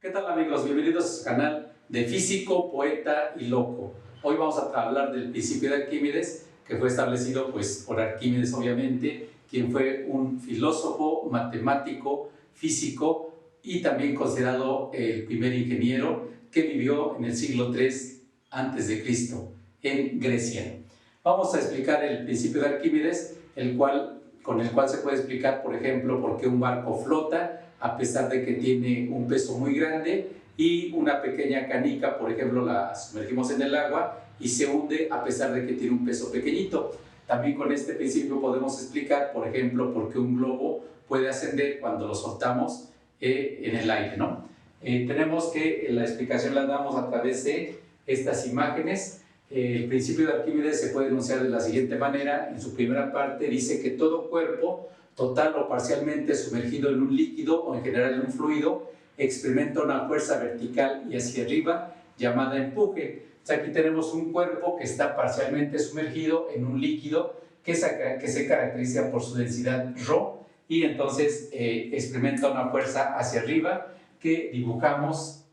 ¿Qué tal, amigos? Bienvenidos a su canal de Físico, Poeta y Loco. Hoy vamos a hablar del principio de Arquímedes, que fue establecido por Arquímedes, obviamente, quien fue un filósofo, matemático, físico y también considerado el primer ingeniero que vivió en el siglo III a.C. en Grecia. Vamos a explicar el principio de Arquímedes, con el cual se puede explicar, por ejemplo, por qué un barco flota a pesar de que tiene un peso muy grande, y una pequeña canica, por ejemplo, la sumergimos en el agua y se hunde a pesar de que tiene un peso pequeñito. También con este principio podemos explicar, por ejemplo, por qué un globo puede ascender cuando lo soltamos en el aire, ¿no? Tenemos que la explicación la damos a través de estas imágenes. El principio de Arquímedes se puede enunciar de la siguiente manera. En su primera parte dice que todo cuerpo, total o parcialmente sumergido en un líquido o en general en un fluido, experimenta una fuerza vertical y hacia arriba llamada empuje. Entonces aquí tenemos un cuerpo que está parcialmente sumergido en un líquido que se caracteriza por su densidad ρ, y entonces experimenta una fuerza hacia arriba que dibujamos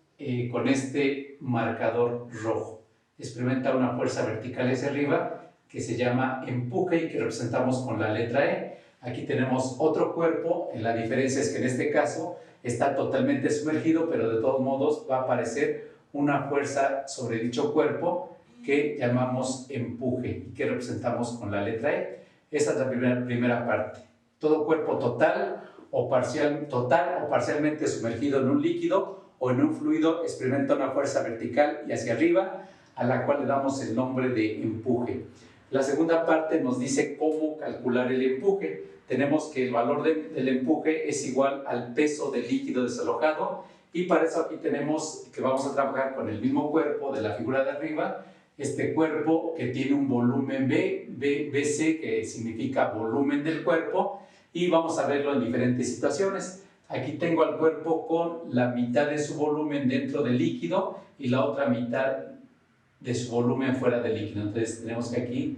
con este marcador rojo. Experimenta una fuerza vertical hacia arriba que se llama empuje y que representamos con la letra E. Aquí tenemos otro cuerpo. La diferencia es que en este caso está totalmente sumergido, pero de todos modos va a aparecer una fuerza sobre dicho cuerpo que llamamos empuje y que representamos con la letra E. Esa es la primera parte. Todo cuerpo total o parcialmente sumergido en un líquido o en un fluido experimenta una fuerza vertical y hacia arriba, a la cual le damos el nombre de empuje. La segunda parte nos dice cómo calcular el empuje. Tenemos que el valor del empuje es igual al peso del líquido desalojado, y para eso aquí tenemos que vamos a trabajar con el mismo cuerpo de la figura de arriba. Este cuerpo que tiene un volumen BC, que significa volumen del cuerpo, y vamos a verlo en diferentes situaciones. Aquí tengo al cuerpo con la mitad de su volumen dentro del líquido y la otra mitad de su volumen fuera del líquido. Entonces tenemos que aquí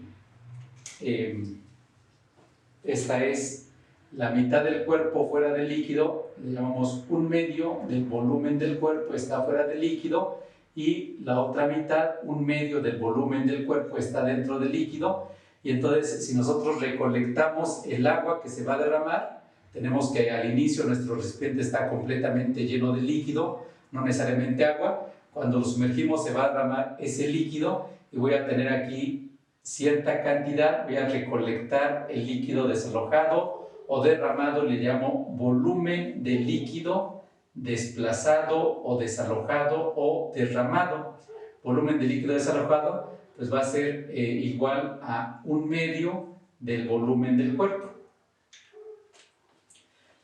esta es la mitad del cuerpo fuera del líquido, le llamamos un medio del volumen del cuerpo está fuera del líquido, y la otra mitad, un medio del volumen del cuerpo, está dentro del líquido. Y entonces, si nosotros recolectamos el agua que se va a derramar, tenemos que al inicio nuestro recipiente está completamente lleno de líquido, no necesariamente agua. Cuando lo sumergimos se va a derramar ese líquido y voy a tener aquí cierta cantidad. Voy a recolectar el líquido desalojado o derramado, le llamo volumen de líquido desplazado o desalojado o derramado. Volumen de líquido desalojado pues va a ser igual a un medio del volumen del cuerpo.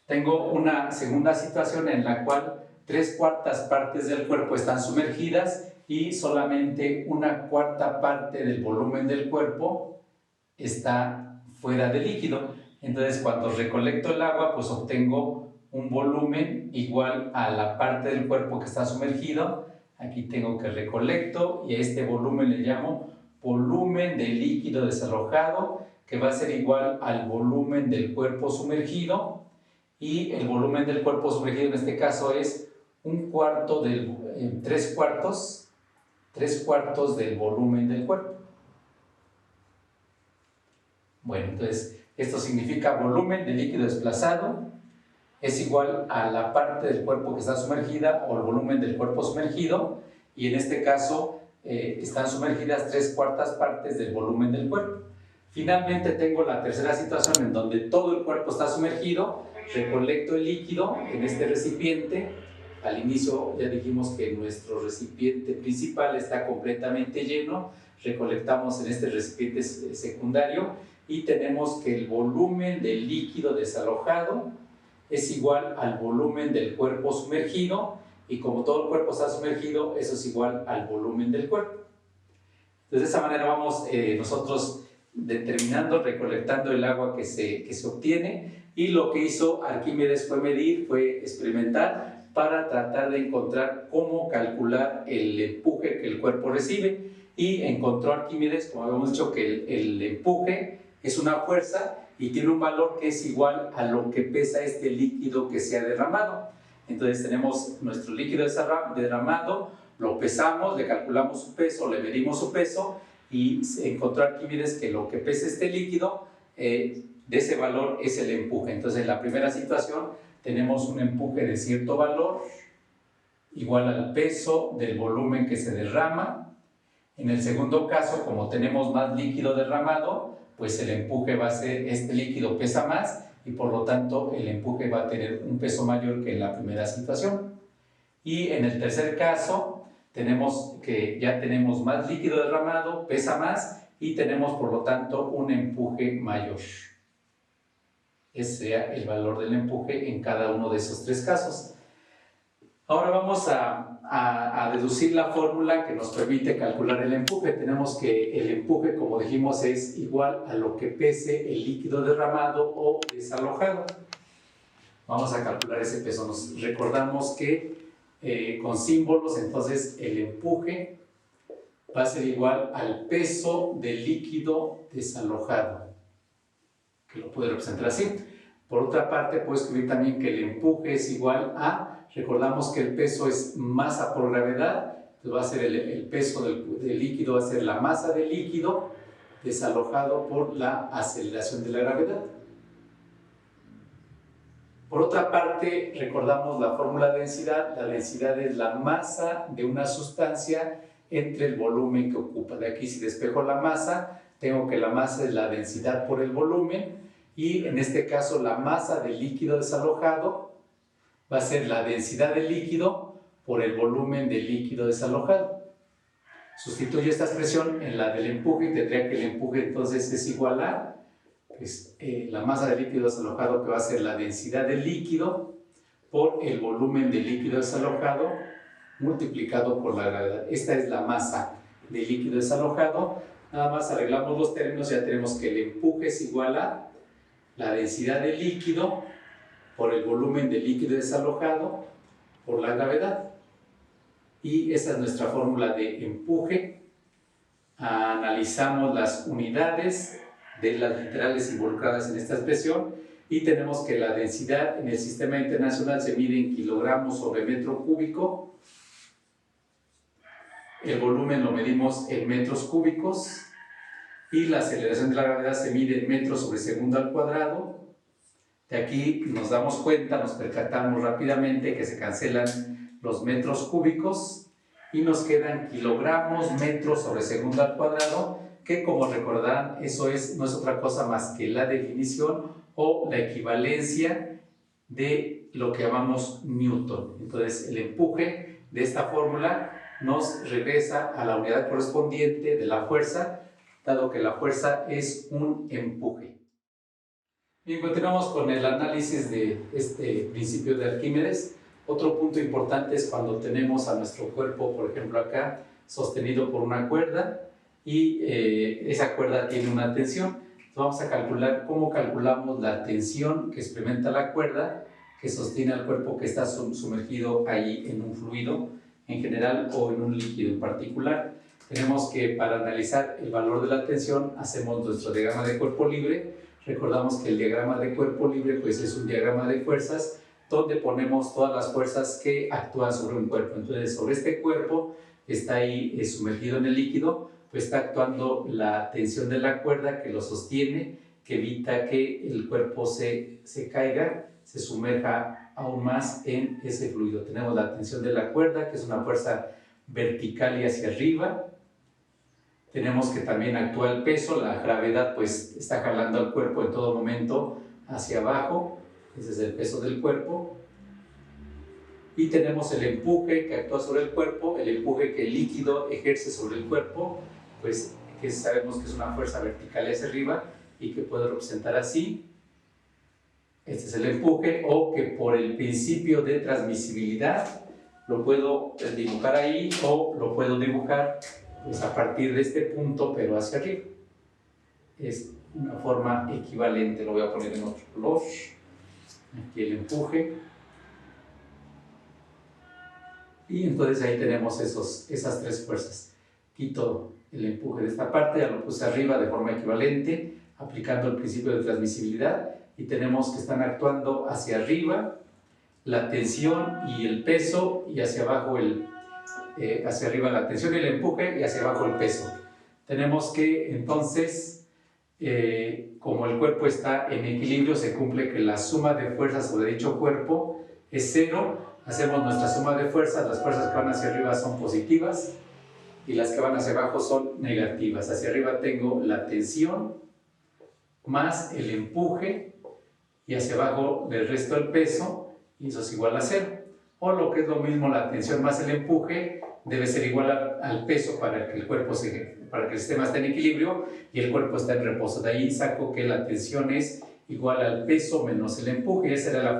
Tengo una segunda situación en la cual 3/4 partes del cuerpo están sumergidas y solamente 1/4 parte del volumen del cuerpo está fuera del líquido. Entonces, cuando recolecto el agua, pues obtengo un volumen igual a la parte del cuerpo que está sumergido. Aquí tengo que recolecto y a este volumen le llamo volumen de líquido desalojado, que va a ser igual al volumen del cuerpo sumergido, y el volumen del cuerpo sumergido en este caso es 3/4 del volumen del cuerpo. Bueno, entonces esto significa volumen de líquido desplazado es igual a la parte del cuerpo que está sumergida o el volumen del cuerpo sumergido, y en este caso están sumergidas 3/4 partes del volumen del cuerpo. Finalmente tengo la tercera situación en donde todo el cuerpo está sumergido. Recolecto el líquido en este recipiente. Al inicio ya dijimos que nuestro recipiente principal está completamente lleno. Recolectamos en este recipiente secundario y tenemos que el volumen del líquido desalojado es igual al volumen del cuerpo sumergido, y como todo el cuerpo está sumergido, eso es igual al volumen del cuerpo. Entonces, de esa manera vamos nosotros determinando, recolectando el agua que se obtiene, y lo que hizo Arquímedes fue experimentar para tratar de encontrar cómo calcular el empuje que el cuerpo recibe, y encontró Arquímedes, como habíamos dicho, que el empuje es una fuerza y tiene un valor que es igual a lo que pesa este líquido que se ha derramado. Entonces tenemos nuestro líquido derramado, lo pesamos, le calculamos su peso, le medimos su peso y encontró Arquímedes que lo que pesa este líquido, de ese valor es el empuje. Entonces en la primera situación tenemos un empuje de cierto valor igual al peso del volumen que se derrama. En el segundo caso, como tenemos más líquido derramado, pues el empuje va a ser, este líquido pesa más y por lo tanto el empuje va a tener un peso mayor que en la primera situación. Y en el tercer caso, tenemos que ya tenemos más líquido derramado, pesa más y tenemos por lo tanto un empuje mayor. Ese sea el valor del empuje en cada uno de esos tres casos. Ahora vamos a deducir la fórmula que nos permite calcular el empuje. Tenemos que el empuje, como dijimos, es igual a lo que pese el líquido derramado o desalojado. Vamos a calcular ese peso. Nos recordamos que con símbolos, entonces el empuje va a ser igual al peso del líquido desalojado, que lo puede representar así. Por otra parte, puedo escribir también que el empuje es igual a, recordamos que el peso es masa por gravedad, entonces va a ser el peso del líquido, va a ser la masa del líquido desalojado por la aceleración de la gravedad. Por otra parte, recordamos la fórmula de densidad. La densidad es la masa de una sustancia entre el volumen que ocupa. De aquí, si despejo la masa, tengo que la masa es la densidad por el volumen, y en este caso la masa del líquido desalojado va a ser la densidad del líquido por el volumen del líquido desalojado. Sustituyo esta expresión en la del empuje y tendría que el empuje entonces es igual a la masa del líquido desalojado, que va a ser la densidad del líquido por el volumen del líquido desalojado multiplicado por la gravedad. Esta es la masa del líquido desalojado. Nada más arreglamos los términos, ya tenemos que el empuje es igual a la densidad del líquido por el volumen del líquido desalojado por la gravedad. Y esa es nuestra fórmula de empuje. Analizamos las unidades de las literales involucradas en esta expresión y tenemos que la densidad en el sistema internacional se mide en kilogramos sobre metro cúbico. El volumen lo medimos en metros cúbicos y la aceleración de la gravedad se mide en metros sobre segundo al cuadrado. De aquí nos damos cuenta, nos percatamos rápidamente que se cancelan los metros cúbicos y nos quedan kilogramos metros sobre segundo al cuadrado, que como recordarán, eso no es otra cosa más que la definición o la equivalencia de lo que llamamos Newton. Entonces el empuje de esta fórmula nos regresa a la unidad correspondiente de la fuerza, dado que la fuerza es un empuje. Bien, continuamos con el análisis de este principio de Arquímedes. Otro punto importante es cuando tenemos a nuestro cuerpo, por ejemplo acá, sostenido por una cuerda y esa cuerda tiene una tensión. Entonces vamos a calcular cómo calculamos la tensión que experimenta la cuerda que sostiene al cuerpo que está sumergido ahí en un fluido en general o en un líquido en particular. Tenemos que, para analizar el valor de la tensión, hacemos nuestro diagrama de cuerpo libre. Recordamos que el diagrama de cuerpo libre pues es un diagrama de fuerzas donde ponemos todas las fuerzas que actúan sobre un cuerpo. Entonces, sobre este cuerpo que está ahí sumergido en el líquido, pues está actuando la tensión de la cuerda que lo sostiene, que evita que el cuerpo se caiga, se sumerja aún más en ese fluido. Tenemos la tensión de la cuerda, que es una fuerza vertical y hacia arriba. Tenemos que también actúa el peso, la gravedad pues está jalando al cuerpo en todo momento hacia abajo, ese es el peso del cuerpo. Y tenemos el empuje que actúa sobre el cuerpo, el empuje que el líquido ejerce sobre el cuerpo, pues que sabemos que es una fuerza vertical hacia arriba y que puedo representar así. Este es el empuje, o que por el principio de transmisibilidad lo puedo dibujar ahí o lo puedo dibujar pues a partir de este punto pero hacia arriba. Es una forma equivalente, lo voy a poner en otro color. Aquí el empuje. Y entonces ahí tenemos esas tres fuerzas. Quito el empuje de esta parte, ya lo puse arriba de forma equivalente, aplicando el principio de transmisibilidad, y tenemos que están actuando hacia arriba la tensión y el peso, y hacia abajo hacia arriba la tensión y el empuje, y hacia abajo el peso. Tenemos que entonces, como el cuerpo está en equilibrio, se cumple que la suma de fuerzas sobre dicho cuerpo es 0. Hacemos nuestra suma de fuerzas, las fuerzas que van hacia arriba son positivas y las que van hacia abajo son negativas. Hacia arriba tengo la tensión más el empuje, y hacia abajo del resto el peso, y eso es igual a 0. O lo que es lo mismo, la tensión más el empuje debe ser igual al peso para que para que el sistema esté en equilibrio y el cuerpo esté en reposo. De ahí saco que la tensión es igual al peso menos el empuje. Esa era la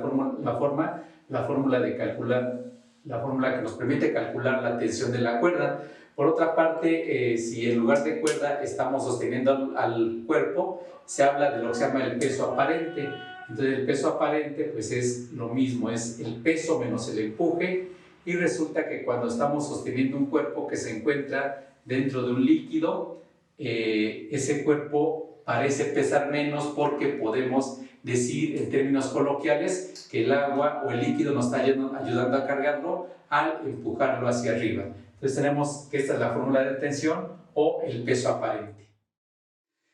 fórmula de calcular, la fórmula que nos permite calcular la tensión de la cuerda. Por otra parte, si en lugar de cuerda estamos sosteniendo al cuerpo, se habla de lo que se llama el peso aparente. Entonces el peso aparente pues es lo mismo, es el peso menos el empuje, y resulta que cuando estamos sosteniendo un cuerpo que se encuentra dentro de un líquido, ese cuerpo parece pesar menos porque podemos decir en términos coloquiales que el agua o el líquido nos está ayudando a cargarlo al empujarlo hacia arriba. Entonces tenemos que esta es la fórmula de tensión o el peso aparente.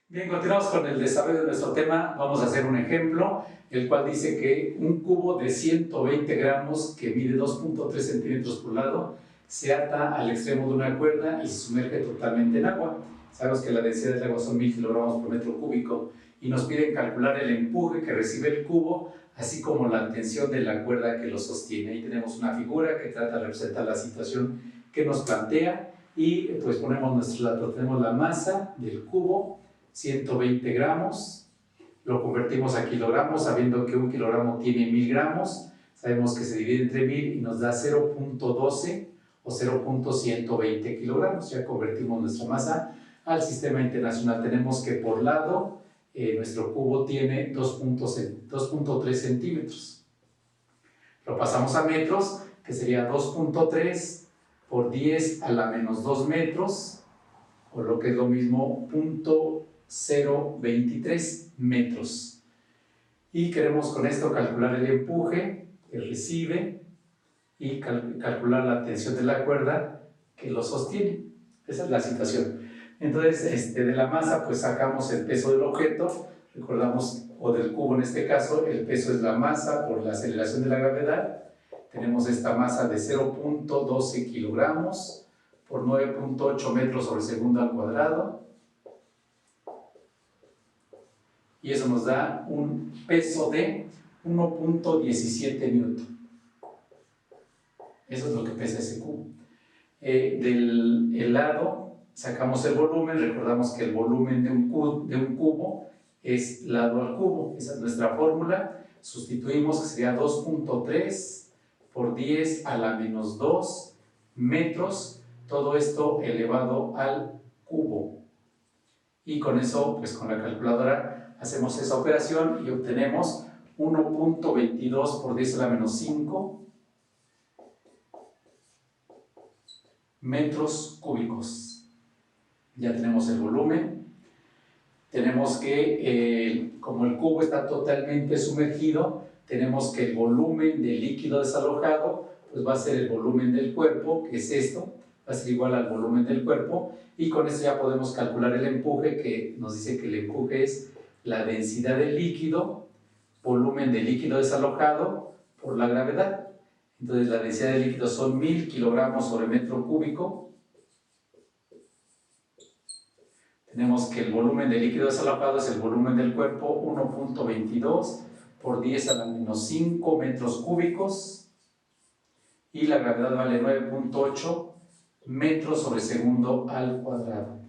Bien, continuamos con el desarrollo de nuestro tema. Vamos a hacer un ejemplo, el cual dice que un cubo de 120 gramos que mide 2.3 centímetros por lado se ata al extremo de una cuerda y se sumerge totalmente en agua. Sabemos que la densidad del agua son 1000 kilogramos por metro cúbico y nos piden calcular el empuje que recibe el cubo, así como la tensión de la cuerda que lo sostiene. Ahí tenemos una figura que trata de representar la situación que nos plantea y pues ponemos nuestros datos. Tenemos la masa del cubo, 120 gramos, lo convertimos a kilogramos, sabiendo que un kilogramo tiene 1000 gramos, sabemos que se divide entre 1000 y nos da 0.12 o 0.120 kilogramos. Ya convertimos nuestra masa al sistema internacional. Tenemos que por lado nuestro cubo tiene 2.3 centímetros. Lo pasamos a metros, que sería 2.3 por 10 a la menos 2 metros, o lo que es lo mismo, 0.23 metros. Y queremos con esto calcular el empuje que recibe y calcular la tensión de la cuerda que lo sostiene. Esa es la situación. Entonces, de la masa, pues sacamos el peso del objeto, recordamos, o del cubo en este caso, el peso es la masa por la aceleración de la gravedad. Tenemos esta masa de 0.12 kilogramos por 9.8 metros sobre segundo al cuadrado. Y eso nos da un peso de 1.17 newton. Eso es lo que pesa ese cubo. Del lado sacamos el volumen. Recordamos que el volumen de un cubo es lado al cubo. Esa es nuestra fórmula. Sustituimos, que sería 2.3 por 10 a la menos 2 metros. Todo esto elevado al cubo. Y con eso, pues con la calculadora, hacemos esa operación y obtenemos 1.22 por 10 a la menos 5 metros cúbicos. Ya tenemos el volumen. Tenemos que, como el cubo está totalmente sumergido, tenemos que el volumen del líquido desalojado pues va a ser el volumen del cuerpo, que es esto, va a ser igual al volumen del cuerpo, y con esto ya podemos calcular el empuje, que nos dice que el empuje es la densidad del líquido, volumen del líquido desalojado por la gravedad. Entonces la densidad del líquido son 1000 kilogramos sobre metro cúbico. Tenemos que el volumen del líquido desalojado es el volumen del cuerpo, 1.22 por 10 a la menos 5 metros cúbicos, y la gravedad vale 9.8 metros sobre segundo al cuadrado.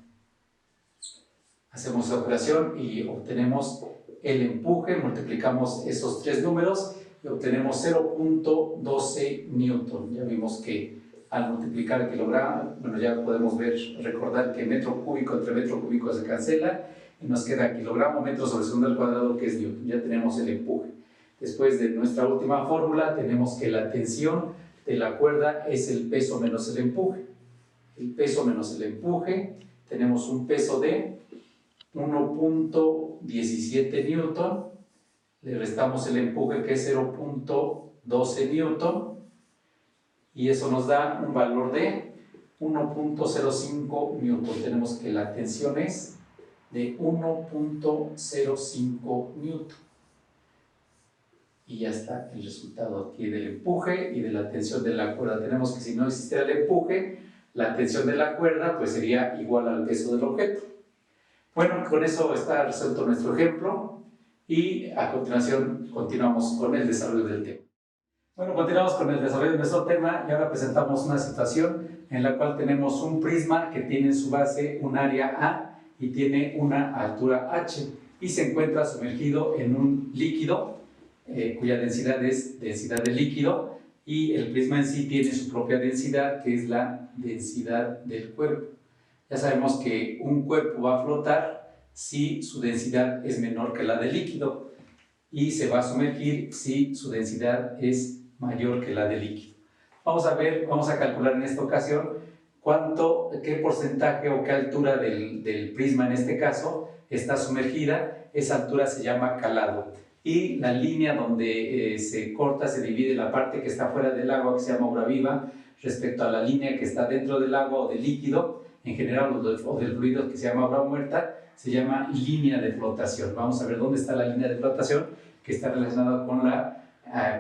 Hacemos la operación y obtenemos el empuje, multiplicamos esos tres números y obtenemos 0.12 newton. Ya vimos que al multiplicar el kilogramo, bueno, ya podemos recordar que metro cúbico entre metro cúbico se cancela y nos queda kilogramo metro sobre segundo al cuadrado, que es newton. Ya tenemos el empuje. Después de nuestra última fórmula, tenemos que la tensión de la cuerda es el peso menos el empuje. El peso menos el empuje, tenemos un peso de 1.17 newton, le restamos el empuje que es 0.23 12 newton, y eso nos da un valor de 1.05 newton. Tenemos que la tensión es de 1.05 newton. Y ya está el resultado aquí del empuje y de la tensión de la cuerda. Tenemos que si no existiera el empuje, la tensión de la cuerda pues sería igual al peso del objeto. Bueno, con eso está resuelto nuestro ejemplo y a continuación continuamos con el desarrollo del tema. Bueno, continuamos con el desarrollo de nuestro tema y ahora presentamos una situación en la cual tenemos un prisma que tiene en su base un área A y tiene una altura H y se encuentra sumergido en un líquido cuya densidad es densidad de líquido, y el prisma en sí tiene su propia densidad, que es la densidad del cuerpo. Ya sabemos que un cuerpo va a flotar si su densidad es menor que la del líquido, y se va a sumergir si su densidad es mayor que la del líquido. Vamos a calcular en esta ocasión qué porcentaje o qué altura del prisma en este caso está sumergida. Esa altura se llama calado. Y la línea donde se corta, se divide la parte que está fuera del agua, que se llama obra viva, respecto a la línea que está dentro del agua o del líquido, en general, o del fluido, que se llama obra muerta, se llama línea de flotación. Vamos a ver dónde está la línea de flotación, que está relacionada con la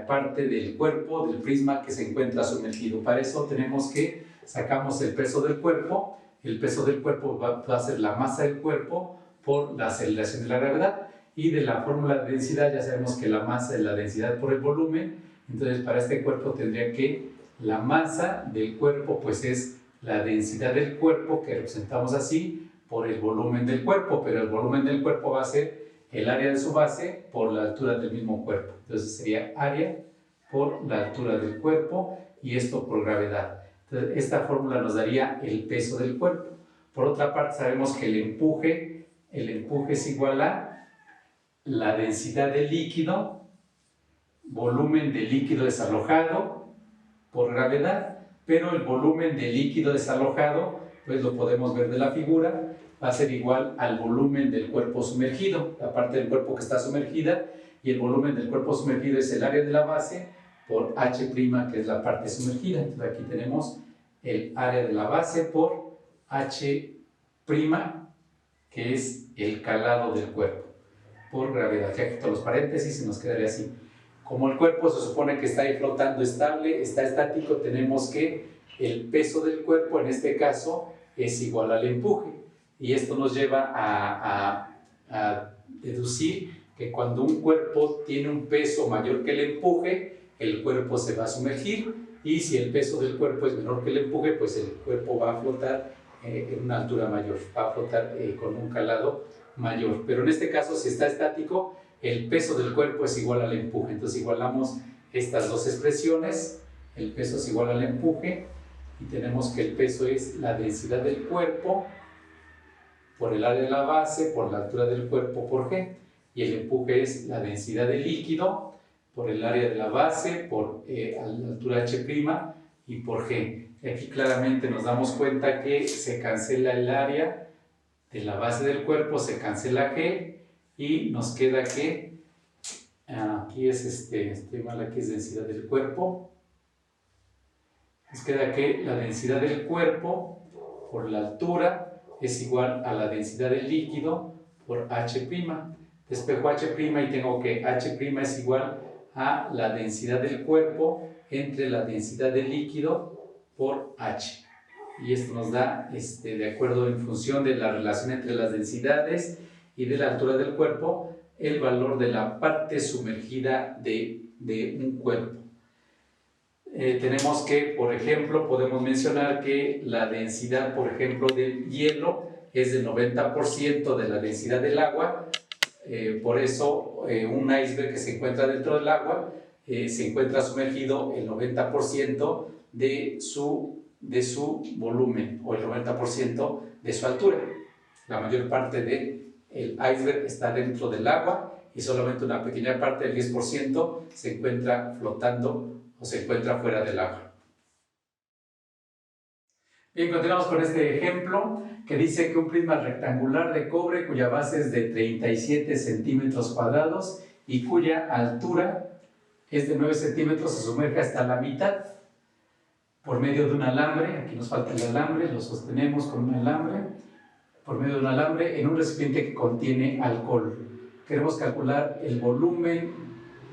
parte del cuerpo, del prisma que se encuentra sumergido. Para eso tenemos que sacamos el peso del cuerpo. El peso del cuerpo va a ser la masa del cuerpo por la aceleración de la gravedad. Y de la fórmula de densidad ya sabemos que la masa es la densidad por el volumen. Entonces para este cuerpo tendría que la masa del cuerpo pues es la densidad del cuerpo, que representamos así, por el volumen del cuerpo, pero el volumen del cuerpo va a ser el área de su base por la altura del mismo cuerpo. Entonces sería área por la altura del cuerpo y esto por gravedad. Entonces esta fórmula nos daría el peso del cuerpo. Por otra parte sabemos que el empuje es igual a la densidad del líquido, volumen del líquido desalojado por gravedad, pero el volumen del líquido desalojado, pues lo podemos ver de la figura, va a ser igual al volumen del cuerpo sumergido, la parte del cuerpo que está sumergida, y el volumen del cuerpo sumergido es el área de la base por H', que es la parte sumergida. Entonces aquí tenemos el área de la base por H', que es el calado del cuerpo por gravedad. Ya quito los paréntesis y nos quedaría así. Como el cuerpo se supone que está ahí flotando estable, está estático, tenemos que el peso del cuerpo en este caso es igual al empuje, y esto nos lleva a deducir que cuando un cuerpo tiene un peso mayor que el empuje, el cuerpo se va a sumergir, y si el peso del cuerpo es menor que el empuje, pues el cuerpo va a flotar en una altura mayor, va a flotar con un calado mayor. Pero en este caso, si está estático, el peso del cuerpo es igual al empuje. Entonces igualamos estas dos expresiones, el peso es igual al empuje, y tenemos que el peso es la densidad del cuerpo por el área de la base, por la altura del cuerpo por G, y el empuje es la densidad del líquido por el área de la base, por la altura H' y por G. Aquí claramente nos damos cuenta que se cancela el área de la base del cuerpo, se cancela G, y nos queda que aquí es estoy mal, aquí es densidad del cuerpo. Nos queda que la densidad del cuerpo por la altura es igual a la densidad del líquido por H'. Despejo H' y tengo que H' es igual a la densidad del cuerpo entre la densidad del líquido por H. Y esto nos da, de acuerdo en función de la relación entre las densidades y de la altura del cuerpo, el valor de la parte sumergida de un cuerpo. Tenemos que, por ejemplo, podemos mencionar que la densidad, por ejemplo, del hielo es del 90% de la densidad del agua. Por eso, un iceberg que se encuentra dentro del agua se encuentra sumergido el 90% de su volumen, o el 90% de su altura. La mayor parte del iceberg está dentro del agua y solamente una pequeña parte, el 10%, se encuentra flotando o se encuentra fuera del agua. Bien, continuamos con este ejemplo que dice que un prisma rectangular de cobre cuya base es de 37 centímetros cuadrados y cuya altura es de 9 centímetros, se sumerge hasta la mitad por medio de un alambre. Aquí nos falta el alambre, lo sostenemos con un alambre, por medio de un alambre en un recipiente que contiene alcohol. Queremos calcular el volumen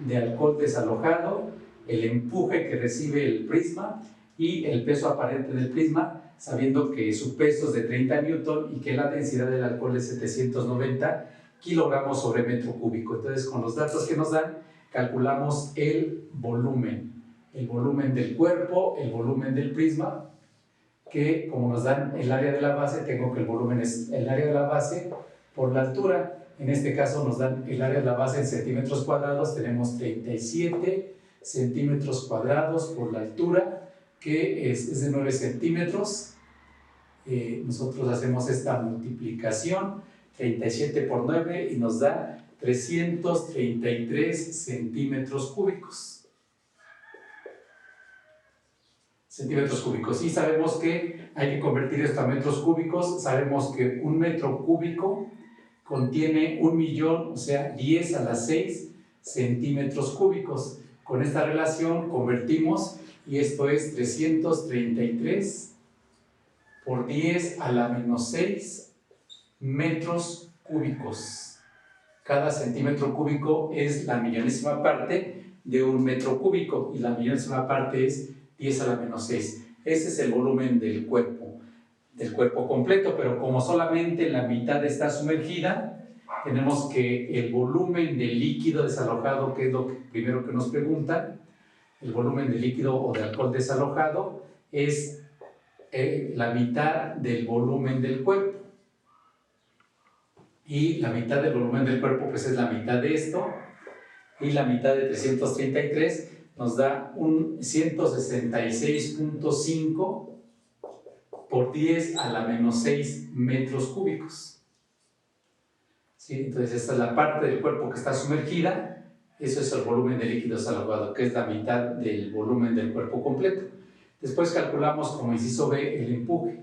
de alcohol desalojado, el empuje que recibe el prisma y el peso aparente del prisma, sabiendo que su peso es de 30 newton y que la densidad del alcohol es 790 kilogramos sobre metro cúbico. Entonces, con los datos que nos dan, calculamos el volumen del cuerpo, el volumen del prisma, que como nos dan el área de la base, tengo que el volumen es el área de la base por la altura. En este caso nos dan el área de la base en centímetros cuadrados, tenemos 37 centímetros cuadrados por la altura, que es de 9 centímetros. Nosotros hacemos esta multiplicación, 37 por 9, y nos da 333 centímetros cúbicos. Y sabemos que hay que convertir esto a metros cúbicos. Sabemos que un metro cúbico contiene 1.000.000, o sea, 10 a la 6 centímetros cúbicos. Con esta relación convertimos, y esto es 333 por 10 a la menos 6 metros cúbicos. Cada centímetro cúbico es la millonésima parte de un metro cúbico, y la millonésima parte es 10 a la menos 6. Ese es el volumen del cuerpo completo, pero como solamente la mitad está sumergida, tenemos que el volumen del líquido desalojado, que es lo primero que nos preguntan, el volumen de líquido o de alcohol desalojado es la mitad del volumen del cuerpo. Y la mitad del volumen del cuerpo pues es la mitad de esto, y la mitad de 333 nos da un 166.5 por 10 a la menos 6 metros cúbicos. ¿Sí? Entonces esta es la parte del cuerpo que está sumergida. Eso es el volumen de líquido desalojado, que es la mitad del volumen del cuerpo completo. Después calculamos como inciso B el empuje.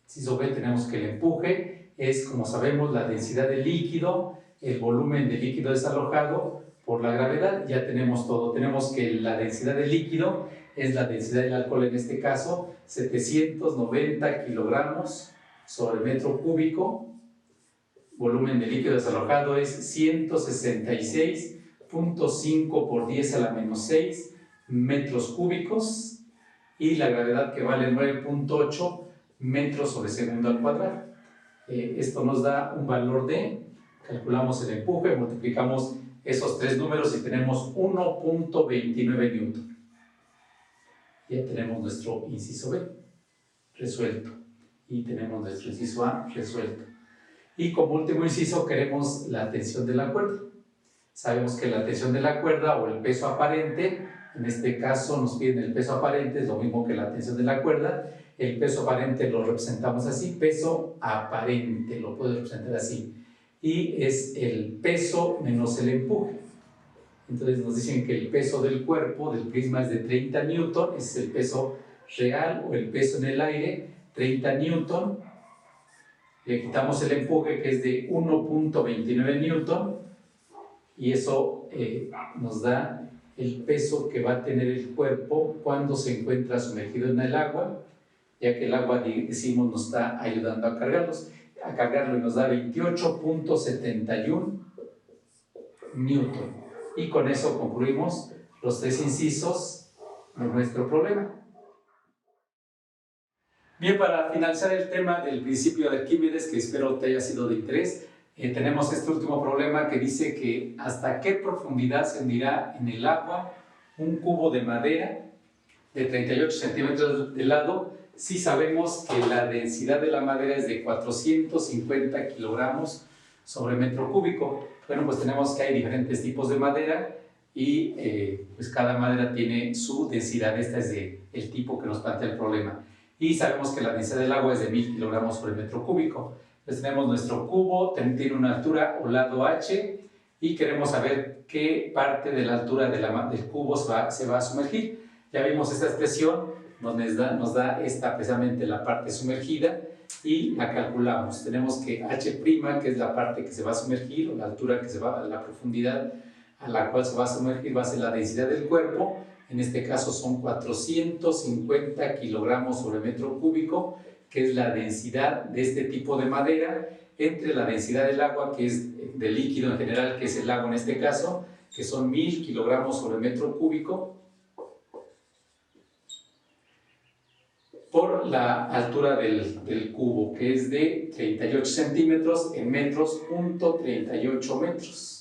Inciso B tenemos que el empuje es, como sabemos, la densidad del líquido, el volumen de líquido desalojado por la gravedad. Ya tenemos todo. Tenemos que la densidad del líquido es la densidad del alcohol, en este caso 790 kilogramos sobre metro cúbico. Volumen de líquido desalojado es 166.5 por 10 a la menos 6 metros cúbicos, y la gravedad, que vale 9.8 metros sobre segundo al cuadrado. Esto nos da un valor de, calculamos el empuje, multiplicamos esos tres números y tenemos 1.29 newton. Ya tenemos nuestro inciso B resuelto, y tenemos nuestro inciso A resuelto. Y como último inciso queremos la tensión de la cuerda. Sabemos que la tensión de la cuerda, o el peso aparente, en este caso nos piden el peso aparente, es lo mismo que la tensión de la cuerda. El peso aparente lo representamos así, peso aparente, lo puedo representar así, y es el peso menos el empuje. Entonces nos dicen que el peso del cuerpo, del prisma, es de 30 newton, es el peso real o el peso en el aire, 30 newton. Le quitamos el empuje, que es de 1.29 newton, y eso nos da el peso que va a tener el cuerpo cuando se encuentra sumergido en el agua, ya que el agua, decimos, nos está ayudando a cargarlo, y nos da 28.71 newton. Y con eso concluimos los tres incisos de nuestro problema. Bien, para finalizar el tema del principio de Arquímedes, que espero te haya sido de interés, tenemos este último problema que dice que hasta qué profundidad se hundirá en el agua un cubo de madera de 38 centímetros de lado, si sabemos que la densidad de la madera es de 450 kilogramos sobre metro cúbico. Bueno, pues tenemos que hay diferentes tipos de madera, y pues cada madera tiene su densidad. Esta es el tipo que nos plantea el problema. Y sabemos que la densidad del agua es de 1000 kilogramos por metro cúbico. Entonces tenemos nuestro cubo, tiene una altura o lado h, y queremos saber qué parte de la altura del cubo se va a sumergir. Ya vimos esta expresión donde nos da precisamente la parte sumergida, y la calculamos. Tenemos que h', que es la parte que se va a sumergir, o la altura que se va, la profundidad a la cual se va a sumergir va a ser la densidad del cuerpo. En este caso son 450 kilogramos sobre metro cúbico, que es la densidad de este tipo de madera, entre la densidad del agua, que es del líquido en general, que es el agua en este caso, que son 1000 kilogramos sobre metro cúbico, por la altura del cubo, que es de 38 centímetros en metros, .38 metros.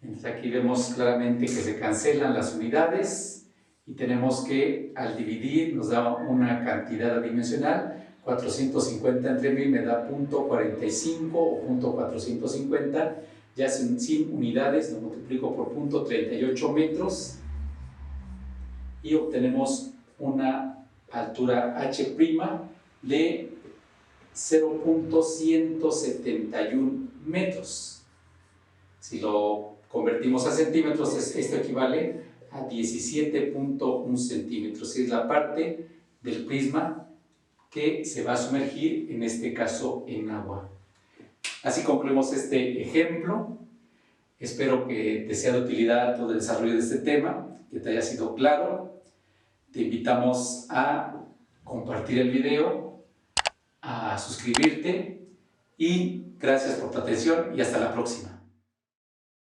Entonces aquí vemos claramente que se cancelan las unidades y tenemos que al dividir nos da una cantidad adimensional. 450 entre 1000 me da .45 o .450, ya sin unidades lo multiplico por .38 metros y obtenemos una altura H' de 0.171 metros. Si lo convertimos a centímetros, esto equivale a 17.1 centímetros. Es la parte del prisma que se va a sumergir, en este caso, en agua. Así concluimos este ejemplo. Espero que te sea de utilidad todo el desarrollo de este tema, que te haya sido claro. Te invitamos a compartir el video, a suscribirte y gracias por tu atención y hasta la próxima.